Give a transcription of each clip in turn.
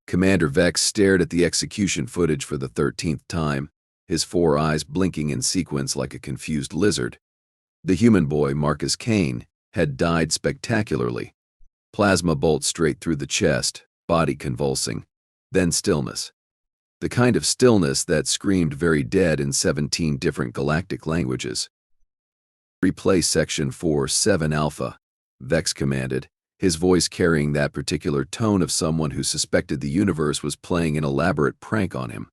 Commander Vex stared at the execution footage for the 13th time, his four eyes blinking in sequence like a confused lizard. The human boy, Marcus Kane, had died spectacularly. Plasma bolt straight through the chest, body convulsing, then stillness. The kind of stillness that screamed very dead in 17 different galactic languages. Replay Section 4-7 Alpha, Vex commanded, his voice carrying that particular tone of someone who suspected the universe was playing an elaborate prank on him.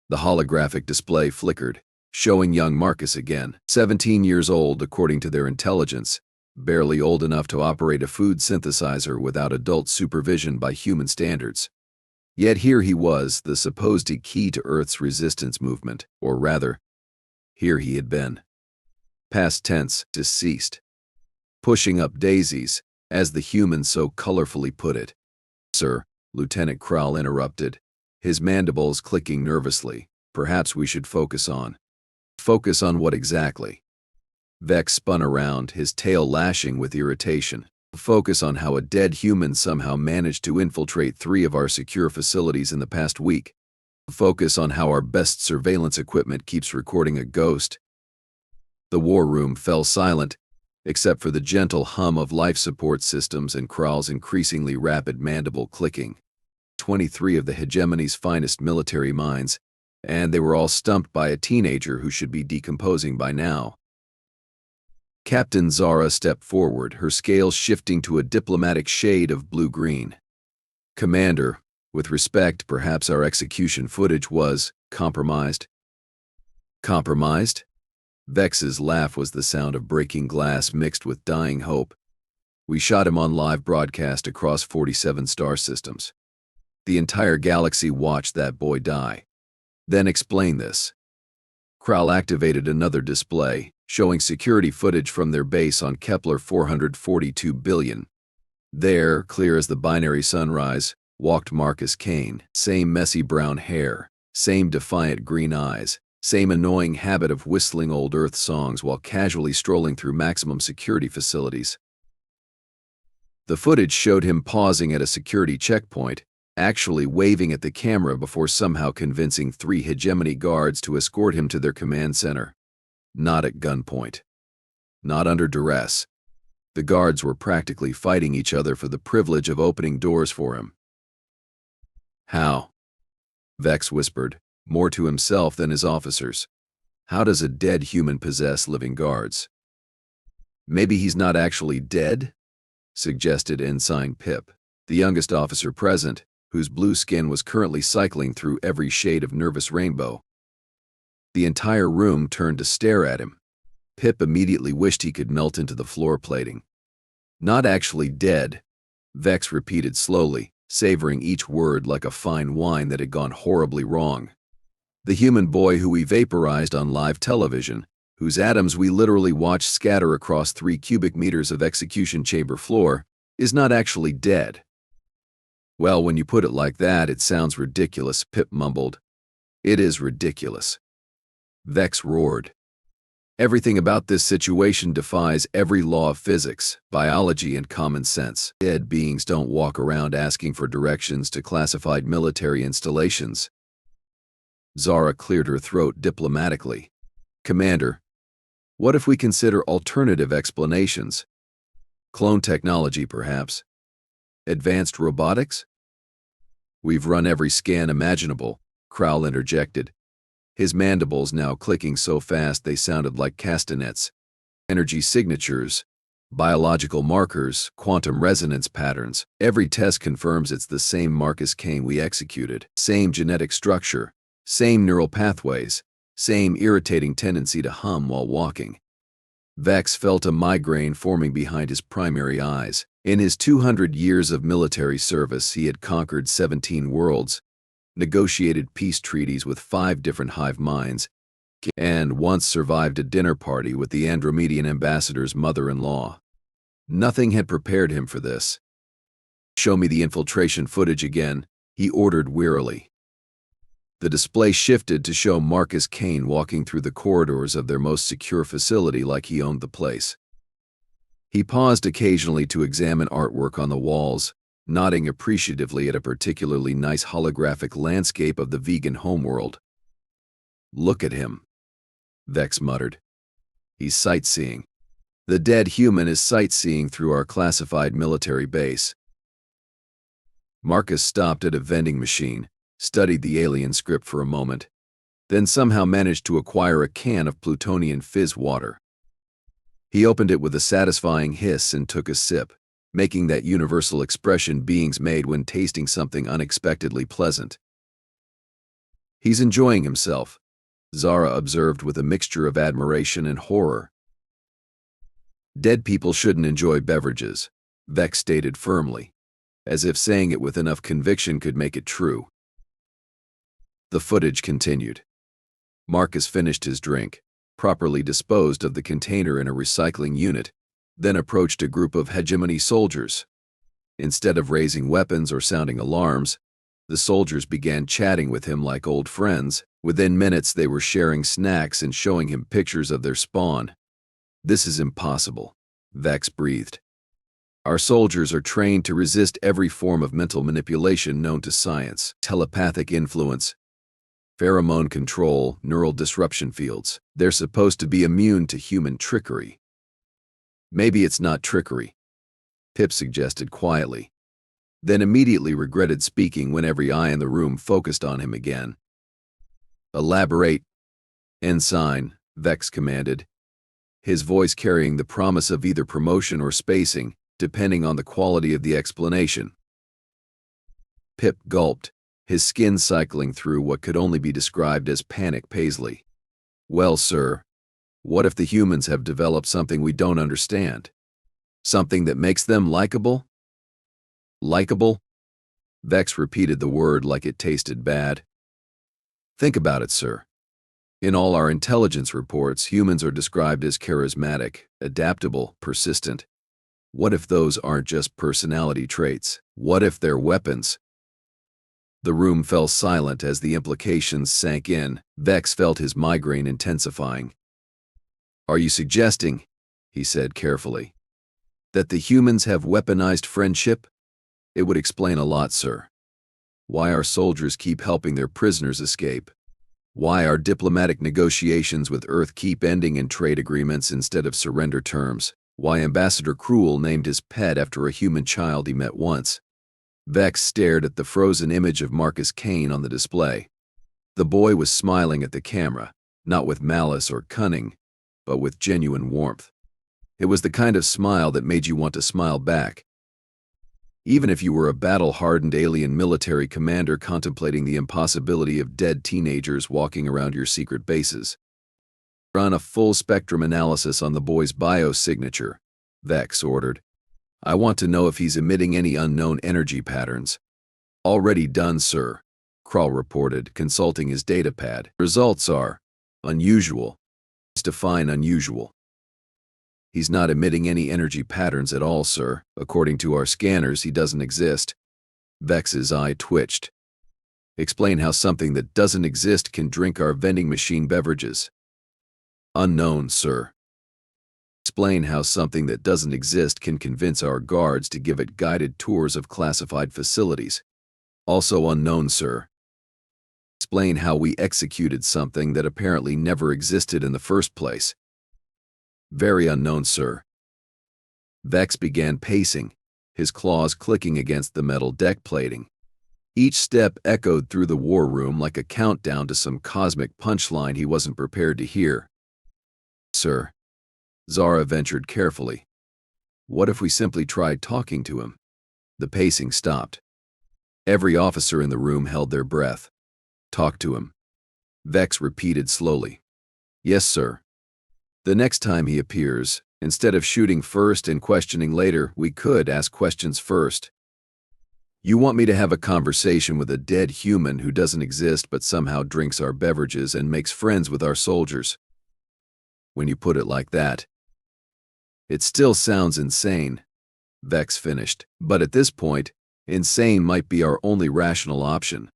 The holographic display flickered, showing young Marcus again, 17 years old according to their intelligence, barely old enough to operate a food synthesizer without adult supervision by human standards. Yet here he was, the supposed key to Earth's resistance movement, or rather, here he had been. Past tense, deceased. Pushing up daisies, as the human so colorfully put it. Sir, Lieutenant Krall interrupted, his mandibles clicking nervously. Perhaps we should focus on. Focus on what exactly? Vex spun around, his tail lashing with irritation. Focus on how a dead human somehow managed to infiltrate 3 of our secure facilities in the past week. Focus on how our best surveillance equipment keeps recording a ghost. The war room fell silent, except for the gentle hum of life support systems and Krall's increasingly rapid mandible clicking. 23 of the hegemony's finest military minds, and they were all stumped by a teenager who should be decomposing by now. Captain Zara stepped forward, her scales shifting to a diplomatic shade of blue-green. Commander, with respect, perhaps our execution footage was compromised. Compromised? Vex's laugh was the sound of breaking glass mixed with dying hope. We shot him on live broadcast across 47 star systems. The entire galaxy watched that boy die. Then explain this. Krall activated another display, showing security footage from their base on Kepler 442 billion. There, clear as the binary sunrise, walked Marcus Kane, same messy brown hair, same defiant green eyes, same annoying habit of whistling old Earth songs while casually strolling through maximum security facilities. The footage showed him pausing at a security checkpoint, actually waving at the camera before somehow convincing 3 hegemony guards to escort him to their command center. Not at gunpoint. Not under duress. The guards were practically fighting each other for the privilege of opening doors for him. How? Vex whispered, more to himself than his officers. How does a dead human possess living guards? Maybe he's not actually dead? Suggested Ensign Pip, the youngest officer present, whose blue skin was currently cycling through every shade of nervous rainbow. The entire room turned to stare at him. Pip immediately wished he could melt into the floor plating. Not actually dead, Vex repeated slowly, savoring each word like a fine wine that had gone horribly wrong. The human boy who we vaporized on live television, whose atoms we literally watched scatter across 3 cubic meters of execution chamber floor, is not actually dead. Well, when you put it like that, it sounds ridiculous, Pip mumbled. It is ridiculous. Vex roared. Everything about this situation defies every law of physics, biology, and common sense. Dead beings don't walk around asking for directions to classified military installations. Zara cleared her throat diplomatically. Commander, what if we consider alternative explanations? Clone technology, perhaps? Advanced robotics? We've run every scan imaginable, Krall interjected, his mandibles now clicking so fast they sounded like castanets. Energy signatures, biological markers, quantum resonance patterns. Every test confirms it's the same Marcus Kane we executed. Same genetic structure, same neural pathways, same irritating tendency to hum while walking. Vex felt a migraine forming behind his primary eyes. In his 200 years of military service, he had conquered 17 worlds, negotiated peace treaties with 5 different hive minds, and once survived a dinner party with the Andromedian ambassador's mother-in-law. Nothing had prepared him for this. Show me the infiltration footage again, he ordered wearily. The display shifted to show Marcus Kane walking through the corridors of their most secure facility like he owned the place. He paused occasionally to examine artwork on the walls, nodding appreciatively at a particularly nice holographic landscape of the vegan homeworld. "Look at him," Vex muttered. "He's sightseeing. The dead human is sightseeing through our classified military base." Marcus stopped at a vending machine, studied the alien script for a moment, then somehow managed to acquire a can of plutonian fizz water. He opened it with a satisfying hiss and took a sip, making that universal expression beings made when tasting something unexpectedly pleasant. "He's enjoying himself," Zara observed with a mixture of admiration and horror. "Dead people shouldn't enjoy beverages," Vex stated firmly, as if saying it with enough conviction could make it true. The footage continued. Marcus finished his drink, properly disposed of the container in a recycling unit, then approached a group of hegemony soldiers. Instead of raising weapons or sounding alarms, the soldiers began chatting with him like old friends. Within minutes, they were sharing snacks and showing him pictures of their spawn. "This is impossible," Vex breathed. "Our soldiers are trained to resist every form of mental manipulation known to science: telepathic influence, pheromone control, neural disruption fields. They're supposed to be immune to human trickery." "Maybe it's not trickery," Pip suggested quietly, then immediately regretted speaking when every eye in the room focused on him again. "Elaborate, Ensign," Vex commanded, his voice carrying the promise of either promotion or spacing, depending on the quality of the explanation. Pip gulped, his skin cycling through what could only be described as panic paisley. "Well, sir, what if the humans have developed something we don't understand? Something that makes them likable?" "Likable?" Vex repeated the word like it tasted bad. "Think about it, sir. In all our intelligence reports, humans are described as charismatic, adaptable, persistent. What if those aren't just personality traits? What if they're weapons?" The room fell silent as the implications sank in. Vex felt his migraine intensifying. "Are you suggesting," he said carefully, "that the humans have weaponized friendship? It would explain a lot, sir. Why our soldiers keep helping their prisoners escape. Why our diplomatic negotiations with Earth keep ending in trade agreements instead of surrender terms. Why Ambassador Cruel named his pet after a human child he met once." Vex stared at the frozen image of Marcus Kane on the display. The boy was smiling at the camera, not with malice or cunning, but with genuine warmth. It was the kind of smile that made you want to smile back, even if you were a battle-hardened alien military commander contemplating the impossibility of dead teenagers walking around your secret bases. "Run a full-spectrum analysis on the boy's biosignature," Vex ordered. "I want to know if he's emitting any unknown energy patterns." "Already done, sir," Krull reported, consulting his datapad. "Results are unusual." "Define unusual." "He's not emitting any energy patterns at all, sir. According to our scanners, he doesn't exist." Vex's eye twitched. "Explain how something that doesn't exist can drink our vending machine beverages." "Unknown, sir." "Explain how something that doesn't exist can convince our guards to give it guided tours of classified facilities." "Also unknown, sir." "Explain how we executed something that apparently never existed in the first place." "Very unknown, sir." Vex began pacing, his claws clicking against the metal deck plating. Each step echoed through the war room like a countdown to some cosmic punchline he wasn't prepared to hear. "Sir," Zara ventured carefully, "what if we simply tried talking to him?" The pacing stopped. Every officer in the room held their breath. "Talk to him," Vex repeated slowly. "Yes, sir. The next time he appears, instead of shooting first and questioning later, we could ask questions first." "You want me to have a conversation with a dead human who doesn't exist but somehow drinks our beverages and makes friends with our soldiers?" "When you put it like that, it still sounds insane," Vex finished. "But at this point, insane might be our only rational option."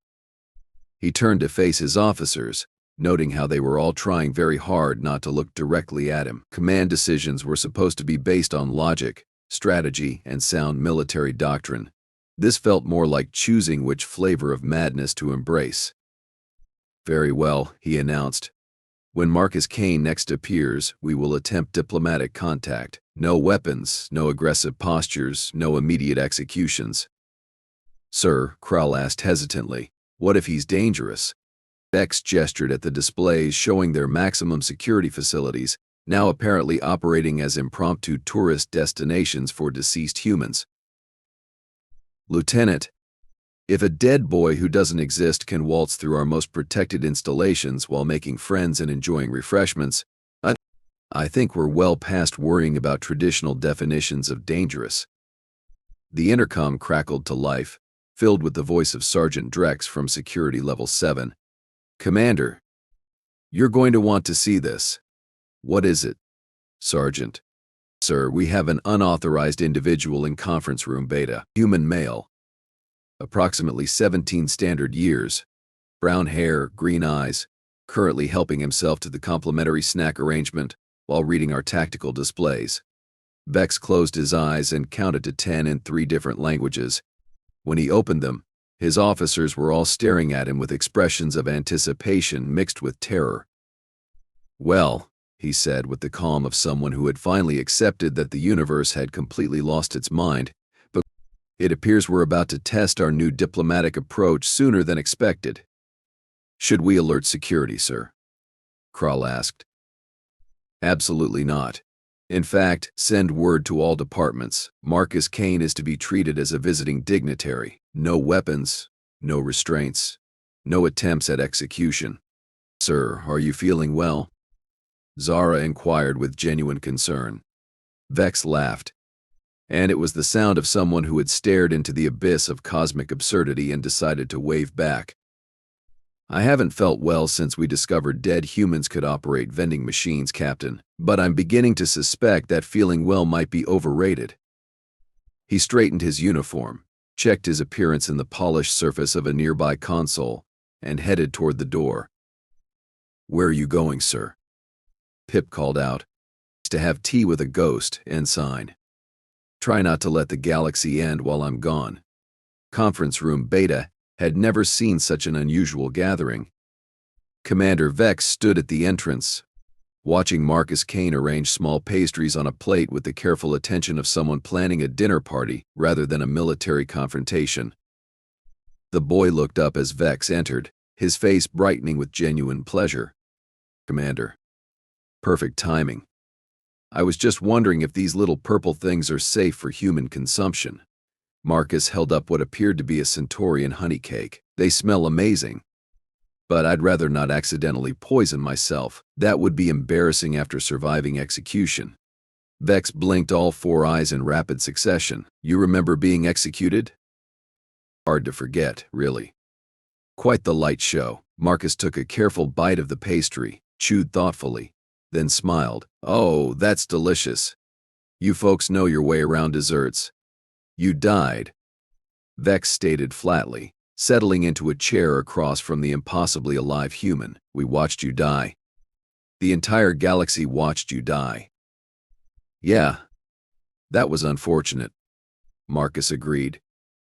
He turned to face his officers, noting how they were all trying very hard not to look directly at him. Command decisions were supposed to be based on logic, strategy, and sound military doctrine. This felt more like choosing which flavor of madness to embrace. "Very well," he announced. "When Marcus Kane next appears, we will attempt diplomatic contact. No weapons, no aggressive postures, no immediate executions." "Sir," Krall asked hesitantly, "what if he's dangerous?" Vex gestured at the displays showing their maximum security facilities, now apparently operating as impromptu tourist destinations for deceased humans. "Lieutenant, if a dead boy who doesn't exist can waltz through our most protected installations while making friends and enjoying refreshments, I think we're well past worrying about traditional definitions of dangerous." The intercom crackled to life, filled with the voice of Sergeant Drex from Security Level 7. "Commander, you're going to want to see this." "What is it?" "Sergeant." "Sir, we have an unauthorized individual in conference room beta, human male. Approximately 17 standard years, brown hair, green eyes, currently helping himself to the complimentary snack arrangement while reading our tactical displays." Vex closed his eyes and counted to 10 in 3 different languages. When he opened them, his officers were all staring at him with expressions of anticipation mixed with terror. "Well," he said with the calm of someone who had finally accepted that the universe had completely lost its mind, "but it appears we're about to test our new diplomatic approach sooner than expected." "Should we alert security, sir?" Krall asked. "Absolutely not. In fact, send word to all departments. Marcus Kane is to be treated as a visiting dignitary. No weapons, no restraints, no attempts at execution." "Sir, are you feeling well?" Zara inquired with genuine concern. Vex laughed, and it was the sound of someone who had stared into the abyss of cosmic absurdity and decided to wave back. "I haven't felt well since we discovered dead humans could operate vending machines, Captain, but I'm beginning to suspect that feeling well might be overrated." He straightened his uniform, checked his appearance in the polished surface of a nearby console, and headed toward the door. "Where are you going, sir?" Pip called out. "To have tea with a ghost, Ensign. Try not to let the galaxy end while I'm gone." Conference room Beta had never seen such an unusual gathering. Commander Vex stood at the entrance, watching Marcus Kane arrange small pastries on a plate with the careful attention of someone planning a dinner party rather than a military confrontation. The boy looked up as Vex entered, his face brightening with genuine pleasure. "Commander, perfect timing. I was just wondering if these little purple things are safe for human consumption." Marcus held up what appeared to be a Centaurian honey cake. "They smell amazing. But I'd rather not accidentally poison myself. That would be embarrassing after surviving execution." Vex blinked all 4 eyes in rapid succession. "You remember being executed?" "Hard to forget, really. Quite the light show." Marcus took a careful bite of the pastry, chewed thoughtfully, then smiled. "Oh, that's delicious. You folks know your way around desserts." "You died," Vex stated flatly, settling into a chair across from the impossibly alive human. "We watched you die. The entire galaxy watched you die." "Yeah, that was unfortunate," Marcus agreed,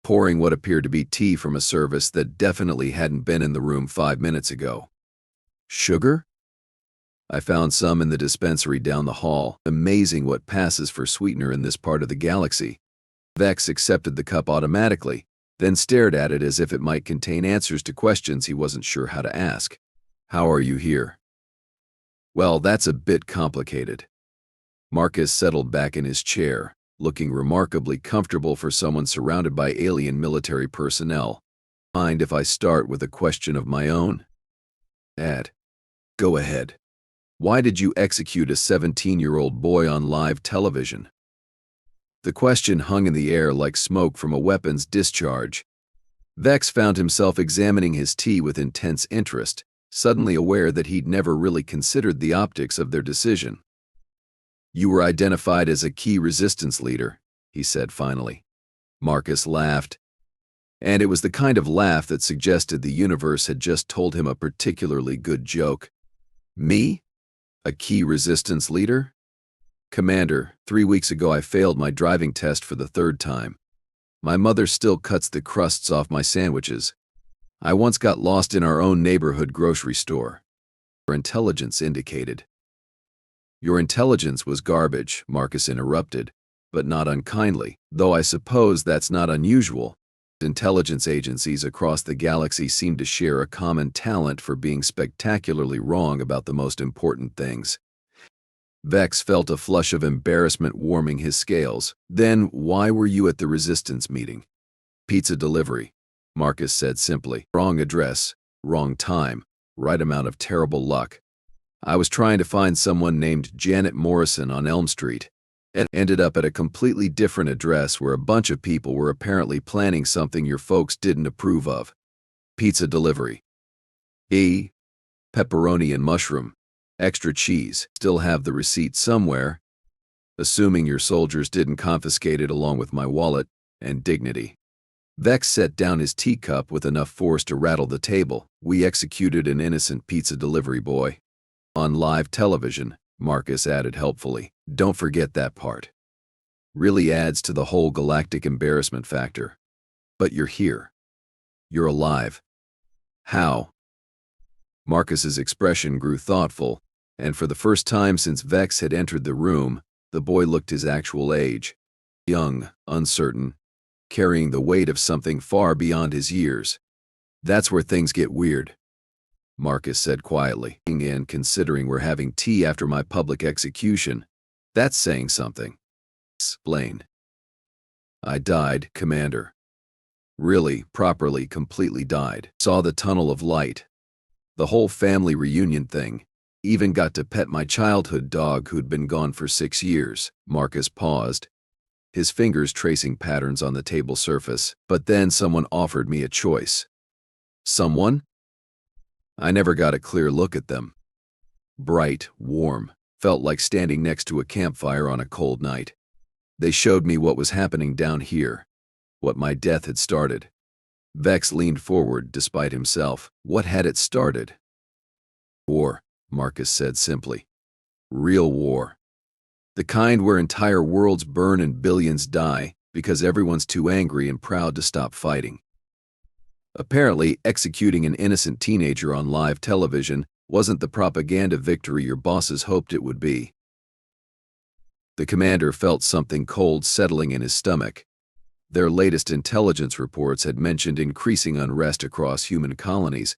pouring what appeared to be tea from a service that definitely hadn't been in the room 5 minutes ago. "Sugar?" "I found some in the dispensary down the hall. Amazing what passes for sweetener in this part of the galaxy." Vex accepted the cup automatically, then stared at it as if it might contain answers to questions he wasn't sure how to ask. "How are you here?" "Well, that's a bit complicated." Marcus settled back in his chair, looking remarkably comfortable for someone surrounded by alien military personnel. "Mind if I start with a question of my own?" "Ed, go ahead. Why did you execute a 17-year-old boy on live television?" The question hung in the air like smoke from a weapon's discharge. Vex found himself examining his tea with intense interest, suddenly aware that he'd never really considered the optics of their decision. "You were identified as a key resistance leader," he said finally. Marcus laughed, and it was the kind of laugh that suggested the universe had just told him a particularly good joke. "Me? A key resistance leader? Commander, 3 weeks ago I failed my driving test for the 3rd time. My mother still cuts the crusts off my sandwiches. I once got lost in our own neighborhood grocery store. Your intelligence indicated. Your intelligence was garbage, Marcus interrupted, but not unkindly, though I suppose that's not unusual. Intelligence agencies across the galaxy seem to share a common talent for being spectacularly wrong about the most important things. Vex felt a flush of embarrassment warming his scales. Then, why were you at the resistance meeting? Pizza delivery, Marcus said simply. Wrong address, wrong time, right amount of terrible luck. I was trying to find someone named Janet Morrison on Elm Street. It ended up at a completely different address where a bunch of people were apparently planning something your folks didn't approve of. Pizza delivery. Pepperoni and mushroom. Extra cheese. Still have the receipt somewhere. Assuming your soldiers didn't confiscate it along with my wallet and dignity. Vex set down his teacup with enough force to rattle the table. We executed an innocent pizza delivery boy. On live television, Marcus added helpfully. Don't forget that part. Really adds to the whole galactic embarrassment factor. But you're here. You're alive. How? Marcus's expression grew thoughtful, and for the first time since Vex had entered the room, the boy looked his actual age. Young, uncertain, carrying the weight of something far beyond his years. That's where things get weird, Marcus said quietly. And considering we're having tea after my public execution, that's saying something. Explain. I died, Commander. Really, properly, completely died. Saw the tunnel of light. The whole family reunion thing. Even got to pet my childhood dog who'd been gone for 6 years. Marcus paused, his fingers tracing patterns on the table surface. But then someone offered me a choice. Someone? I never got a clear look at them. Bright, warm, felt like standing next to a campfire on a cold night. They showed me what was happening down here, what my death had started. Vex leaned forward despite himself. What had it started? War, Marcus said simply. Real war. The kind where entire worlds burn and billions die because everyone's too angry and proud to stop fighting. Apparently, executing an innocent teenager on live television wasn't the propaganda victory your bosses hoped it would be. The commander felt something cold settling in his stomach. Their latest intelligence reports had mentioned increasing unrest across human colonies,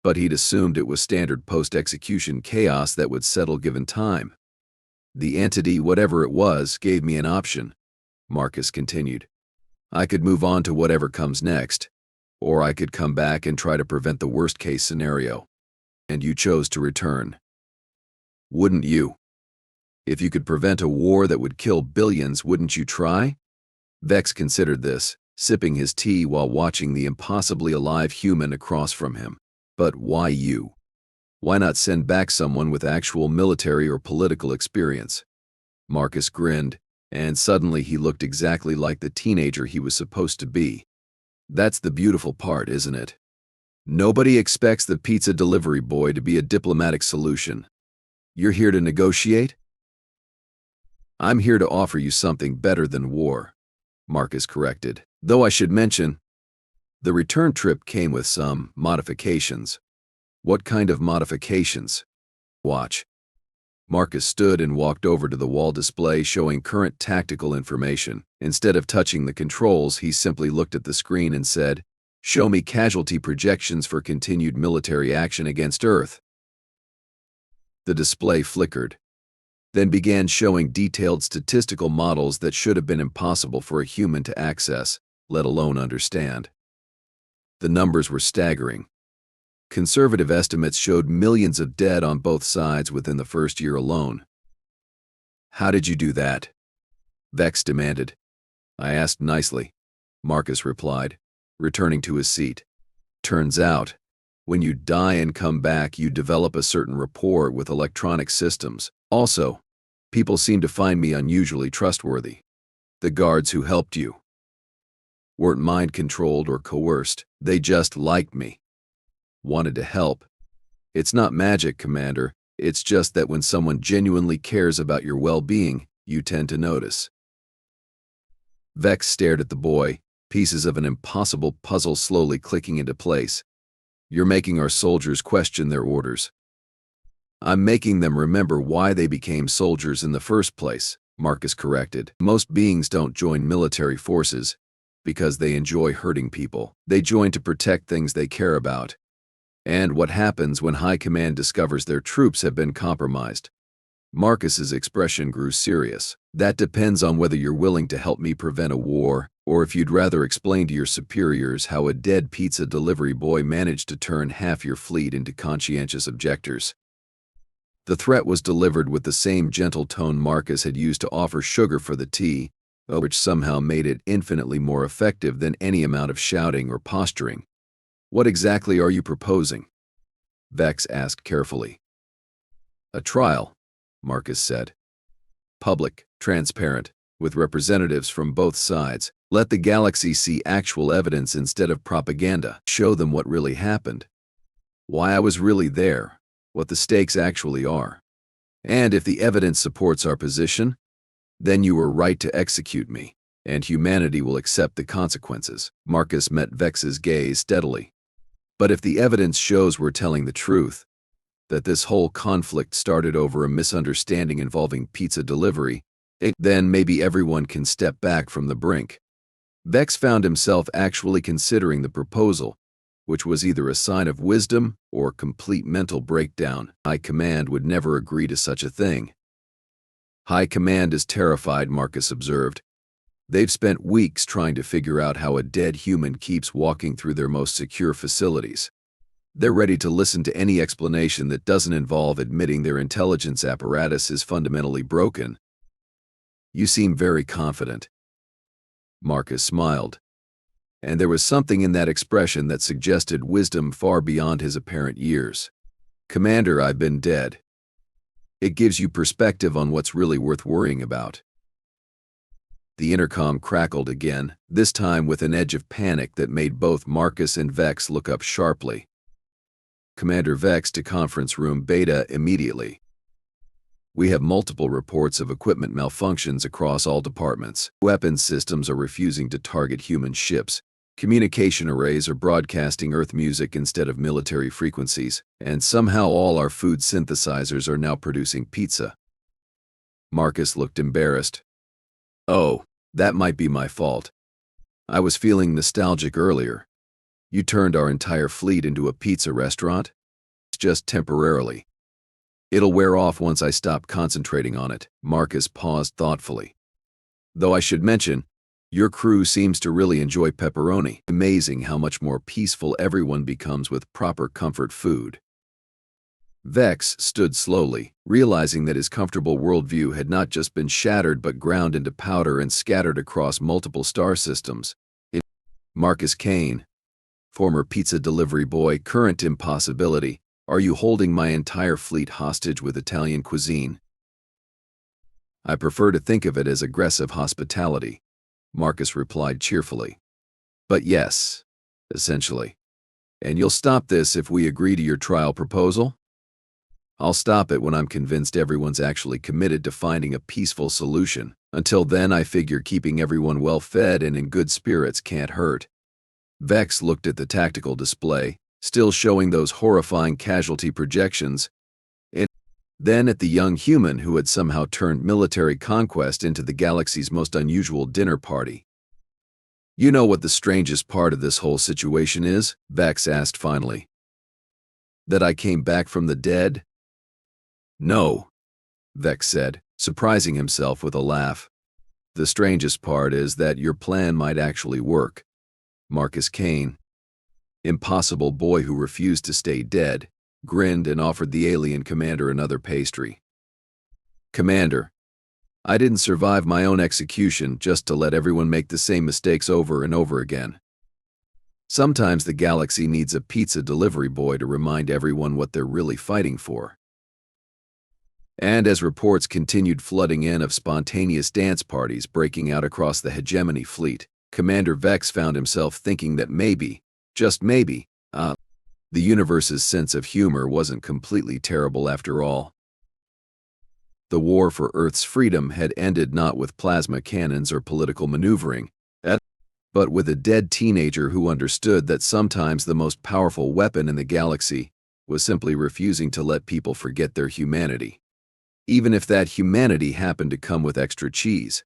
but he'd assumed it was standard post-execution chaos that would settle given time. The entity, whatever it was, gave me an option, Marcus continued. I could move on to whatever comes next, or I could come back and try to prevent the worst-case scenario. And you chose to return. Wouldn't you? If you could prevent a war that would kill billions, wouldn't you try? Vex considered this, sipping his tea while watching the impossibly alive human across from him. But why you? Why not send back someone with actual military or political experience? Marcus grinned, and suddenly he looked exactly like the teenager he was supposed to be. That's the beautiful part, isn't it? Nobody expects the pizza delivery boy to be a diplomatic solution. You're here to negotiate? I'm here to offer you something better than war, Marcus corrected. Though I should mention, the return trip came with some modifications. What kind of modifications? Watch. Marcus stood and walked over to the wall display showing current tactical information. Instead of touching the controls, he simply looked at the screen and said, "Show me casualty projections for continued military action against Earth." The display flickered, then began showing detailed statistical models that should have been impossible for a human to access, let alone understand. The numbers were staggering. Conservative estimates showed millions of dead on both sides within the first year alone. How did you do that? Vex demanded. I asked nicely, Marcus replied, returning to his seat. Turns out, when you die and come back, you develop a certain rapport with electronic systems. Also, people seem to find me unusually trustworthy. The guards who helped you weren't mind-controlled or coerced. They just liked me. Wanted to help. It's not magic, Commander. It's just that when someone genuinely cares about your well-being, you tend to notice. Vex stared at the boy, pieces of an impossible puzzle slowly clicking into place. You're making our soldiers question their orders. I'm making them remember why they became soldiers in the first place, Marcus corrected. Most beings don't join military forces because they enjoy hurting people. They join to protect things they care about. And what happens when High Command discovers their troops have been compromised? Marcus's expression grew serious. That depends on whether you're willing to help me prevent a war, or if you'd rather explain to your superiors how a dead pizza delivery boy managed to turn half your fleet into conscientious objectors. The threat was delivered with the same gentle tone Marcus had used to offer sugar for the tea, which somehow made it infinitely more effective than any amount of shouting or posturing. What exactly are you proposing? Vex asked carefully. A trial, Marcus said. Public, transparent, with representatives from both sides. Let the galaxy see actual evidence instead of propaganda. Show them what really happened. Why I was really there. What the stakes actually are. And if the evidence supports our position, then you were right to execute me, and humanity will accept the consequences. Marcus met Vex's gaze steadily. But if the evidence shows we're telling the truth, that this whole conflict started over a misunderstanding involving pizza delivery, then maybe everyone can step back from the brink. Vex found himself actually considering the proposal, which was either a sign of wisdom or complete mental breakdown. High Command would never agree to such a thing. High Command is terrified, Marcus observed. They've spent weeks trying to figure out how a dead human keeps walking through their most secure facilities. They're ready to listen to any explanation that doesn't involve admitting their intelligence apparatus is fundamentally broken. You seem very confident. Marcus smiled. And there was something in that expression that suggested wisdom far beyond his apparent years. Commander, I've been dead. It gives you perspective on what's really worth worrying about. The intercom crackled again, this time with an edge of panic that made both Marcus and Vex look up sharply. Commander Vex to conference room Beta immediately. We have multiple reports of equipment malfunctions across all departments. Weapons systems are refusing to target human ships. Communication arrays are broadcasting Earth music instead of military frequencies, and somehow all our food synthesizers are now producing pizza. Marcus looked embarrassed. Oh, that might be my fault. I was feeling nostalgic earlier. You turned our entire fleet into a pizza restaurant? It's just temporarily. It'll wear off once I stop concentrating on it. Marcus paused thoughtfully. Though I should mention, your crew seems to really enjoy pepperoni. Amazing how much more peaceful everyone becomes with proper comfort food. Vex stood slowly, realizing that his comfortable worldview had not just been shattered but ground into powder and scattered across multiple star systems. Marcus Kane, former pizza delivery boy, current impossibility. Are you holding my entire fleet hostage with Italian cuisine? I prefer to think of it as aggressive hospitality, Marcus replied cheerfully. But yes, essentially. And you'll stop this if we agree to your trial proposal? I'll stop it when I'm convinced everyone's actually committed to finding a peaceful solution. Until then, I figure keeping everyone well-fed and in good spirits can't hurt. Vex looked at the tactical display, still showing those horrifying casualty projections, and then at the young human who had somehow turned military conquest into the galaxy's most unusual dinner party. You know what the strangest part of this whole situation is? Vex asked finally. That I came back from the dead? No, Vex said, surprising himself with a laugh. The strangest part is that your plan might actually work. Marcus Kane, impossible boy who refused to stay dead, grinned and offered the alien commander another pastry. Commander, I didn't survive my own execution just to let everyone make the same mistakes over and over again. Sometimes the galaxy needs a pizza delivery boy to remind everyone what they're really fighting for. And as reports continued flooding in of spontaneous dance parties breaking out across the hegemony fleet, Commander Vex found himself thinking that maybe, just maybe, the universe's sense of humor wasn't completely terrible after all. The war for Earth's freedom had ended not with plasma cannons or political maneuvering. but with a dead teenager who understood that sometimes the most powerful weapon in the galaxy was simply refusing to let people forget their humanity, even if that humanity happened to come with extra cheese.